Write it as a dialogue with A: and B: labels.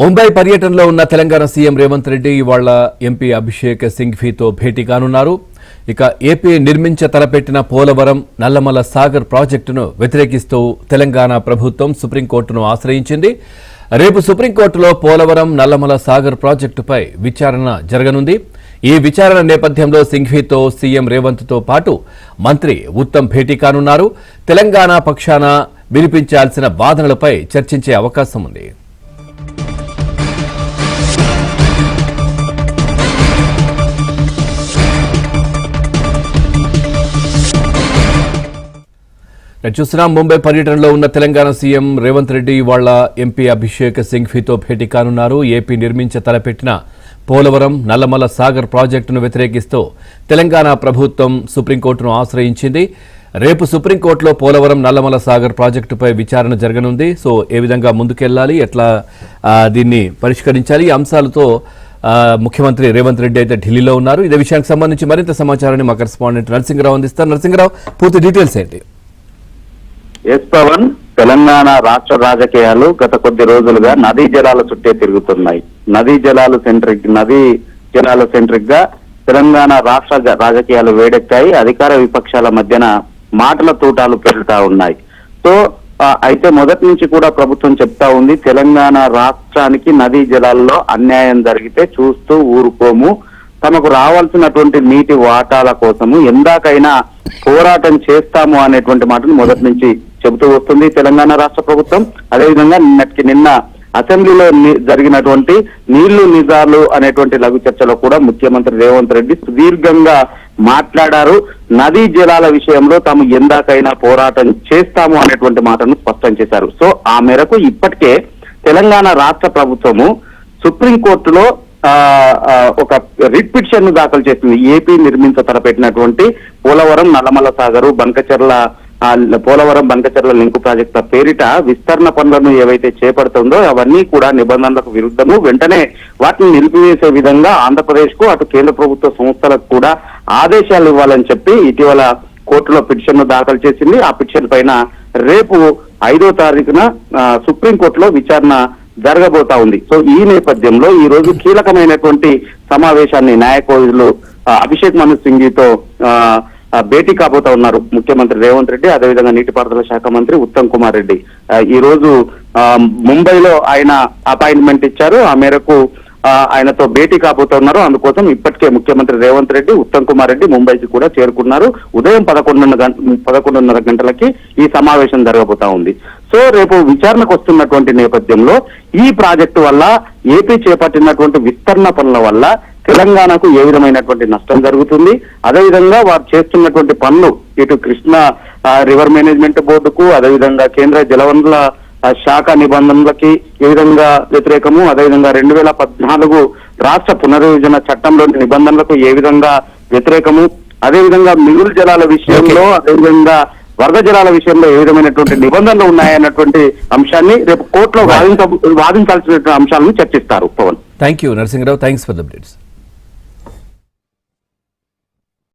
A: ముంబై పర్యటనలో ఉన్న తెలంగాణ సీఎం రేవంత్ రెడ్డి ఇవాళ ఎంపీ అభిషేక్ సింఘ్వీతో భేటీ కానున్నారు. ఇక ఏపీ నిర్మించ తలపెట్టిన పోలవరం నల్లమల సాగర్ ప్రాజెక్టును వ్యతిరేకిస్తూ తెలంగాణ ప్రభుత్వం సుప్రీంకోర్టును ఆశ్రయించింది. రేపు సుప్రీంకోర్టులో పోలవరం నల్లమల సాగర్ ప్రాజెక్టుపై విచారణ జరగనుంది. ఈ విచారణ నేపథ్యంలో సింఘ్వీతో సీఎం రేవంత్తో పాటు మంత్రి ఉత్తమ్ భేటీ కానున్నారు. తెలంగాణ పక్షాన వినిపించాల్సిన వాదనలపై చర్చించే అవకాశం ఉంది. చూస్తున్నాం. ముంబై పర్యటనలో ఉన్న తెలంగాణ సీఎం రేవంత్ రెడ్డి ఇవాళ ఎంపీ అభిషేక్ సింఘ్వీతో భేటీ కానున్నారు. ఏపీ నిర్మించ తలపెట్టిన పోలవరం నల్లమల సాగర్ ప్రాజెక్టును వ్యతిరేకిస్తూ తెలంగాణ ప్రభుత్వం సుప్రీంకోర్టును ఆశ్రయించింది. రేపు సుప్రీంకోర్టులో పోలవరం నల్లమల సాగర్ ప్రాజెక్టుపై విచారణ జరగనుంది. సో ఏ విధంగా ముందుకెళ్లాలి, ఎట్లా దీన్ని పరిష్కరించాలి, ఈ అంశాలతో ముఖ్యమంత్రి రేవంత్ రెడ్డి అయితే ఢిల్లీలో ఉన్నారు. ఇదే విషయానికి సంబంధించి మరింత సమాచారాన్ని మా కరెస్పాండెంట్ నరసింగరావు అందిస్తారు. నరసింగరావు, పూర్తి డీటెయిల్స్ ఏంటి?
B: ఎస్ పవన్, తెలంగాణ రాష్ట్ర రాజకీయాలు గత కొద్ది రోజులుగా నదీ జలాల చుట్టే తిరుగుతున్నాయి. నదీ జలాల సెంట్రిక్ గా తెలంగాణ రాష్ట్ర రాజకీయాలు వేడెక్కాయి. అధికార విపక్షాల మధ్యన మాటల తూటాలు పెరుగుతా ఉన్నాయి. సో అయితే మొదటి నుంచి కూడా ప్రభుత్వం చెప్తా ఉంది, తెలంగాణ రాష్ట్రానికి నదీ జలాల్లో అన్యాయం జరిగితే చూస్తూ ఊరుకోము, తమకు రావాల్సినటువంటి నీటి వాటాల కోసము ఎందాకైనా పోరాటం చేస్తాము అనేటువంటి మాటను మొదటి నుంచి చెబుతూ వస్తుంది తెలంగాణ రాష్ట్ర ప్రభుత్వం. అదేవిధంగా నిన్న అసెంబ్లీలో జరిగినటువంటి నీళ్లు నిజాలు అనేటువంటి లఘు చర్చలో కూడా ముఖ్యమంత్రి రేవంత్ రెడ్డి సుదీర్ఘంగా మాట్లాడారు. నదీ జలాల విషయంలో తాము ఎందాకైనా పోరాటం చేస్తాము అనేటువంటి మాటను స్పష్టం చేశారు. సో ఆ మేరకు ఇప్పటికే తెలంగాణ రాష్ట్ర ప్రభుత్వము సుప్రీంకోర్టులో ఒక రిట్ పిటిషన్ ను దాఖలు చేసింది. ఏపీ నిర్మించ తలపెట్టినటువంటి పోలవరం నల్లమల సాగరు పోలవరం బంకచర్ల లింకు ప్రాజెక్టుల పేరిట విస్తరణ పనులను ఏవైతే చేపడుతుందో అవన్నీ కూడా నిబంధనలకు విరుద్ధము, వెంటనే వాటిని నిలిపివేసే విధంగా ఆంధ్రప్రదేశ్ కు అటు కేంద్ర ప్రభుత్వ సంస్థలకు కూడా ఆదేశాలు ఇవ్వాలని చెప్పి ఇటీవల కోర్టులో పిటిషన్ ను దాఖలు చేసింది. ఆ పిటిషన్ పైన రేపు 5వ తారీఖున సుప్రీంకోర్టులో విచారణ జరగబోతా ఉంది. సో ఈ నేపథ్యంలో ఈ రోజు కీలకమైనటువంటి సమావేశాన్ని న్యాయకోవిదులు అభిషేక్ మను సింఘ్వీతో భేటీ కాబోతా ఉన్నారు ముఖ్యమంత్రి రేవంత్ రెడ్డి, అదేవిధంగా నీటిపారుదల శాఖ మంత్రి ఉత్తమ్ కుమార్ రెడ్డి. ఈ రోజు ముంబైలో ఆయన అపాయింట్మెంట్ ఇచ్చారు. ఆ మేరకు ఆయనతో భేటీ కాబోతా ఉన్నారు. అందుకోసం ఇప్పటికే ముఖ్యమంత్రి రేవంత్ రెడ్డి, ఉత్తమ్ కుమార్ రెడ్డి ముంబైకి కూడా చేరుకున్నారు. ఉదయం 11:30 గంటలకి ఈ సమావేశం జరగబోతా ఉంది. సో రేపు విచారణకు వస్తున్నటువంటి నేపథ్యంలో ఈ ప్రాజెక్టు వల్ల, ఏపీ చేపట్టినటువంటి విస్తరణ పనుల వల్ల తెలంగాణకు ఏ విధమైనటువంటి నష్టం జరుగుతుంది, అదేవిధంగా వారు చేస్తున్నటువంటి పనులు ఇటు కృష్ణా రివర్ మేనేజ్మెంట్ బోర్డుకు, అదేవిధంగా కేంద్ర జలవనరుల శాఖ నిబంధనలకి ఏ విధంగా వ్యతిరేకము, అదేవిధంగా 2014 రాష్ట్ర పునర్విభజన చట్టంలోని నిబంధనలకు ఏ విధంగా వ్యతిరేకము, అదేవిధంగా మిగులు జలాల విషయంలో, అదేవిధంగా వరద జలాల విషయంలో ఏ విధమైనటువంటి నిబంధనలు ఉన్నాయన్నటువంటి అంశాన్ని రేపు కోర్టులో వాదించాల్సిన అంశాలను చర్చిస్తారు. Pawan,
A: thank you Narasingarao, thanks for the updates.